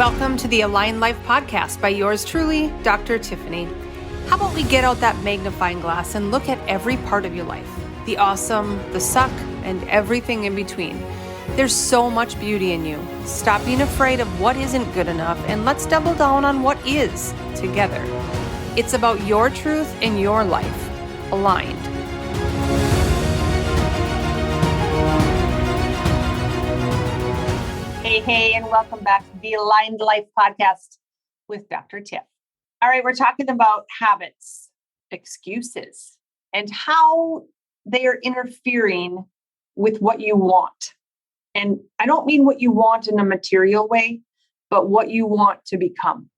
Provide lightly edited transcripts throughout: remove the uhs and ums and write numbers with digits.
Welcome to the Aligned Life Podcast by yours truly, Dr. Tiffany. How about we get out that magnifying glass and look at every part of your life? The awesome, the suck, and everything in between. There's so much beauty in you. Stop being afraid of what isn't good enough and let's double down on what is together. It's about your truth and your life, aligned. Hey, and welcome back to the Aligned Life Podcast with Dr. Tiff. All right, we're talking about habits, excuses, and how they are interfering with what you want. And I don't mean what you want in a material way, but what you want to become.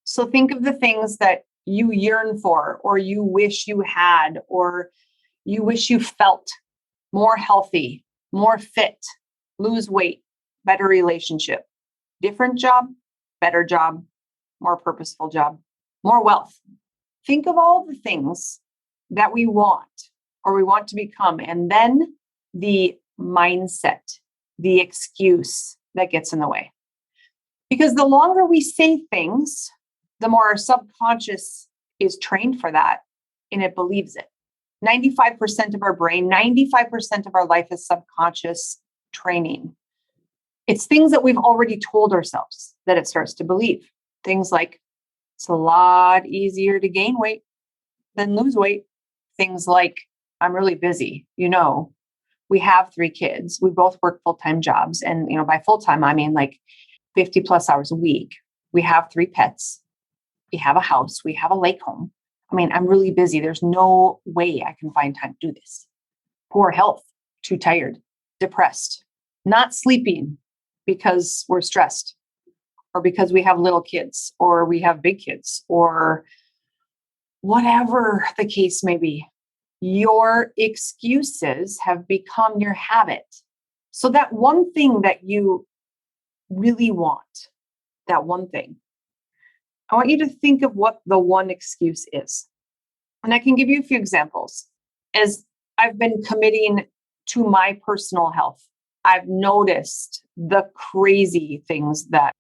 So think of the things that you yearn for, or you wish you had, or you wish you felt more healthy, more fit, lose weight, better relationship, different job, better job, more purposeful job, more wealth. Think of all the things that we want or we want to become, and then the mindset, the excuse that gets in the way. Because the longer we say things, the more our subconscious is trained for that and it believes it. 95% of our brain, 95% of our life is subconscious training. It's things that we've already told ourselves that it starts to believe. Things like, it's a lot easier to gain weight than lose weight. Things like, I'm really busy. We have 3 kids. We both work full-time jobs. And, by full-time, I mean like 50 plus hours a week. We have 3 pets. We have a house. We have a lake home. I'm really busy. There's no way I can find time to do this. Poor health, too tired, depressed, not sleeping because we're stressed, or because we have little kids, or we have big kids, or whatever the case may be. Your excuses have become your habit. So that one thing that you really want, that one thing, I want you to think of what the one excuse is. And I can give you a few examples. As I've been committing to my personal health, I've noticed the crazy things that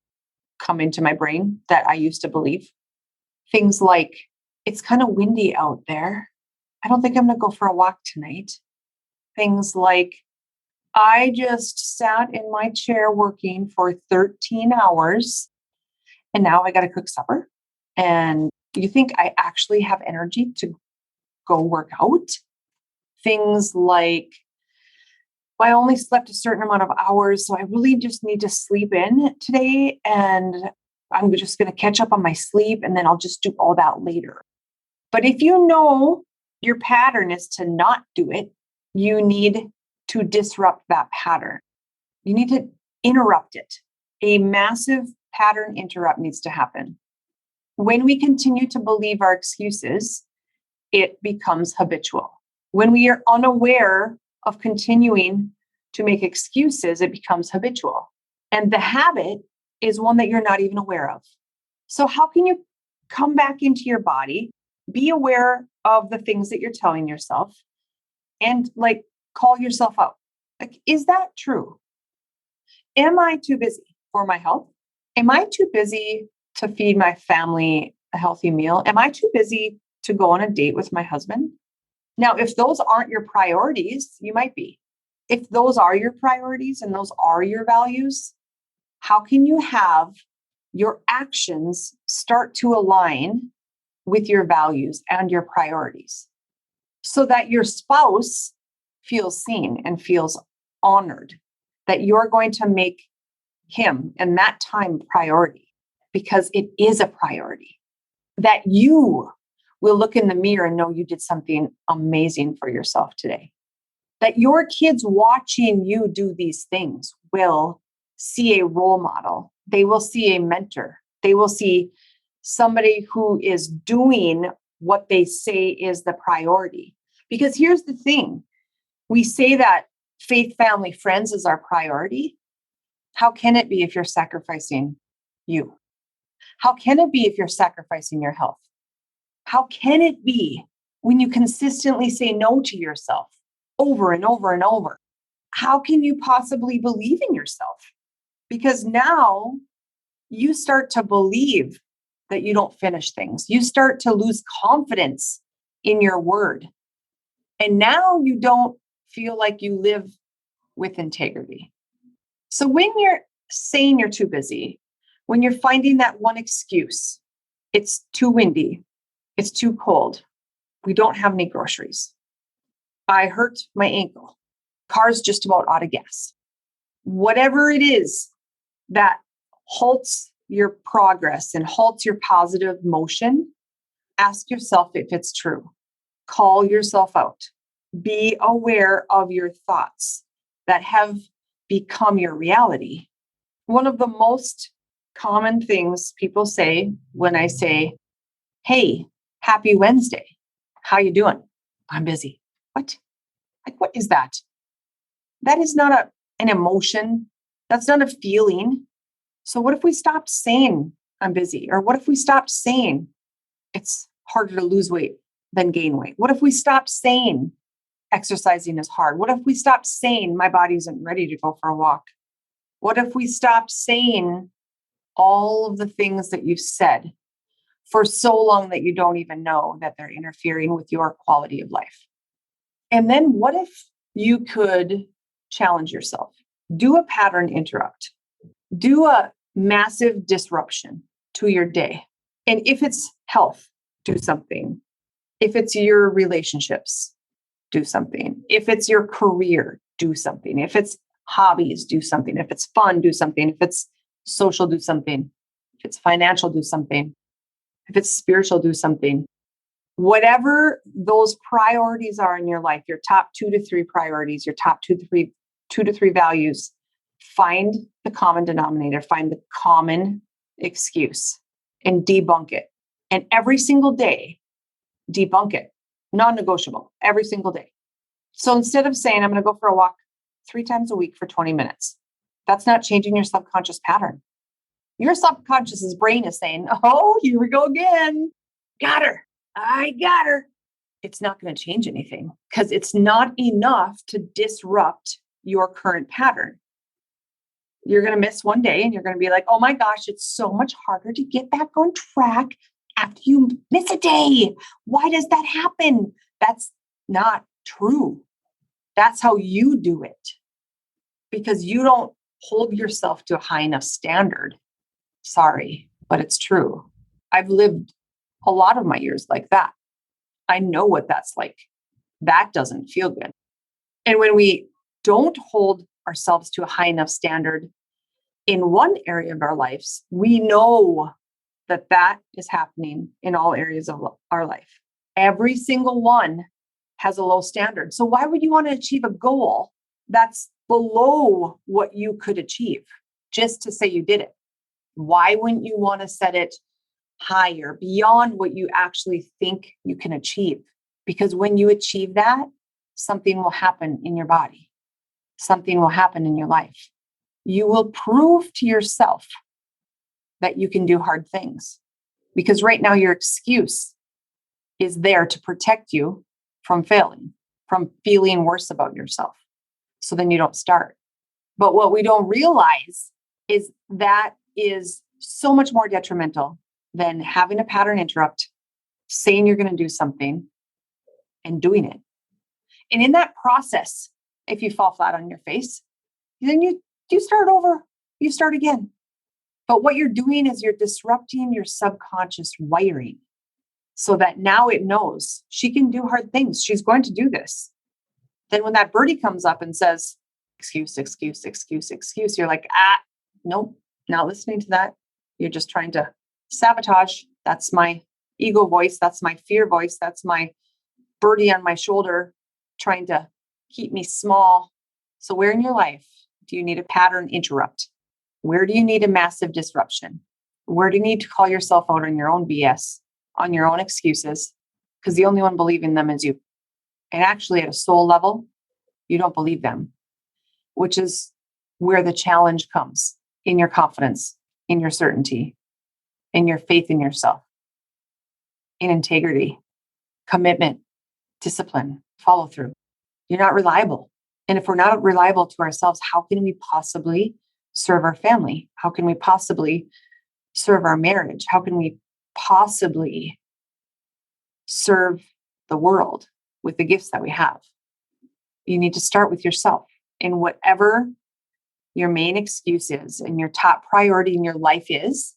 come into my brain that I used to believe. Things like, it's kind of windy out there. I don't think I'm going to go for a walk tonight. Things like, I just sat in my chair working for 13 hours and now I got to cook supper. And you think I actually have energy to go work out? Things like, I only slept a certain amount of hours, so I really just need to sleep in today. And I'm just going to catch up on my sleep and then I'll just do all that later. But if you know your pattern is to not do it, you need to disrupt that pattern. You need to interrupt it. A massive pattern interrupt needs to happen. When we continue to believe our excuses, it becomes habitual. When we are unaware of continuing to make excuses, it becomes habitual. And the habit is one that you're not even aware of. So how can you come back into your body, be aware of the things that you're telling yourself, and call yourself out? Is that true? Am I too busy for my health? Am I too busy to feed my family a healthy meal? Am I too busy to go on a date with my husband? Now, if those aren't your priorities, you might be. If those are your priorities and those are your values, how can you have your actions start to align with your values and your priorities so that your spouse feels seen and feels honored, that you're going to make him and that time priority because it is a priority, that you will look in the mirror and know you did something amazing for yourself today. That your kids watching you do these things will see a role model. They will see a mentor. They will see somebody who is doing what they say is the priority. Because here's the thing. We say that faith, family, friends is our priority. How can it be if you're sacrificing you? How can it be if you're sacrificing your health? How can it be when you consistently say no to yourself over and over and over? How can you possibly believe in yourself? Because now you start to believe that you don't finish things. You start to lose confidence in your word. And now you don't feel like you live with integrity. So when you're saying you're too busy, when you're finding that one excuse, it's too windy, it's too cold, we don't have any groceries, I hurt my ankle, car's just about out of gas. Whatever it is that halts your progress and halts your positive motion, ask yourself if it's true. Call yourself out. Be aware of your thoughts that have become your reality. One of the most common things people say when I say, "Hey, happy Wednesday. How you doing?" "I'm busy." What? Like, what is that? That is not an emotion. That's not a feeling. So what if we stopped saying I'm busy? Or what if we stopped saying it's harder to lose weight than gain weight? What if we stopped saying exercising is hard? What if we stopped saying my body isn't ready to go for a walk? What if we stopped saying all of the things that you've said for so long that you don't even know that they're interfering with your quality of life? And then what if you could challenge yourself? Do a pattern interrupt. Do a massive disruption to your day. And if it's health, do something. If it's your relationships, do something. If it's your career, do something. If it's hobbies, do something. If it's fun, do something. If it's social, do something. If it's financial, do something. If it's spiritual, do something. Whatever those priorities are in your life, your top 2 to 3 priorities, your top 2 to 3 values, find the common denominator, find the common excuse and debunk it. And every single day, debunk it. Non-negotiable, every single day. So instead of saying, I'm going to go for a walk 3 times a week for 20 minutes, that's not changing your subconscious pattern. Your subconscious brain is saying, oh, here we go again. Got her. I got her. It's not going to change anything because it's not enough to disrupt your current pattern. You're going to miss one day and you're going to be like, oh my gosh, it's so much harder to get back on track after you miss a day. Why does that happen? That's not true. That's how you do it because you don't hold yourself to a high enough standard. Sorry, but it's true. I've lived a lot of my years like that. I know what that's like. That doesn't feel good. And when we don't hold ourselves to a high enough standard in one area of our lives, we know that that is happening in all areas of our life. Every single one has a low standard. So why would you want to achieve a goal that's below what you could achieve just to say you did it? Why wouldn't you want to set it higher beyond what you actually think you can achieve? Because when you achieve that, something will happen in your body. Something will happen in your life. You will prove to yourself that you can do hard things. Because right now your excuse is there to protect you from failing, from feeling worse about yourself. So then you don't start. But what we don't realize is that is so much more detrimental than having a pattern interrupt, saying you're going to do something and doing it. And in that process, if you fall flat on your face, then you start over, you start again. But what you're doing is you're disrupting your subconscious wiring so that now it knows she can do hard things. She's going to do this. Then when that birdie comes up and says, excuse, you're like, nope, not listening to that. You're just trying to sabotage. That's my ego voice. That's my fear voice. That's my birdie on my shoulder trying to keep me small. So where in your life do you need a pattern interrupt? Where do you need a massive disruption? Where do you need to call yourself out on your own BS, on your own excuses? Because the only one believing them is you. And actually at a soul level, you don't believe them, which is where the challenge comes in your confidence, in your certainty, in your faith in yourself, in integrity, commitment, discipline, follow through. You're not reliable. And if we're not reliable to ourselves, how can we possibly serve our family? How can we possibly serve our marriage? How can we possibly serve the world with the gifts that we have? You need to start with yourself. In whatever your main excuse is and your top priority in your life is,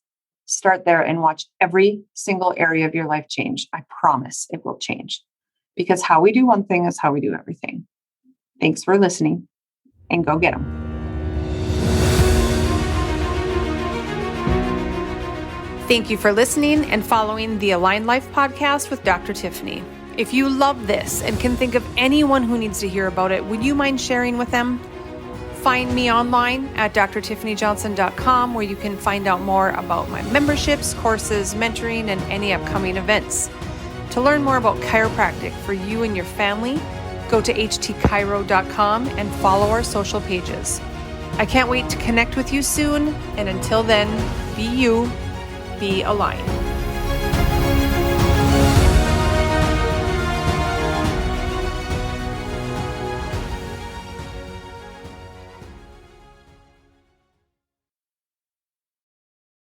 start there and watch every single area of your life change. I promise it will change, because how we do one thing is how we do everything. Thanks for listening, and go get them. Thank you for listening and following the Aligned Life podcast with Dr. Tiffany. If you love this and can think of anyone who needs to hear about it, would you mind sharing with them? Find me online at drtiffanyjohnson.com, where you can find out more about my memberships, courses, mentoring, and any upcoming events. To learn more about chiropractic for you and your family, go to htchiro.com and follow our social pages. I can't wait to connect with you soon, and until then, be you, be aligned.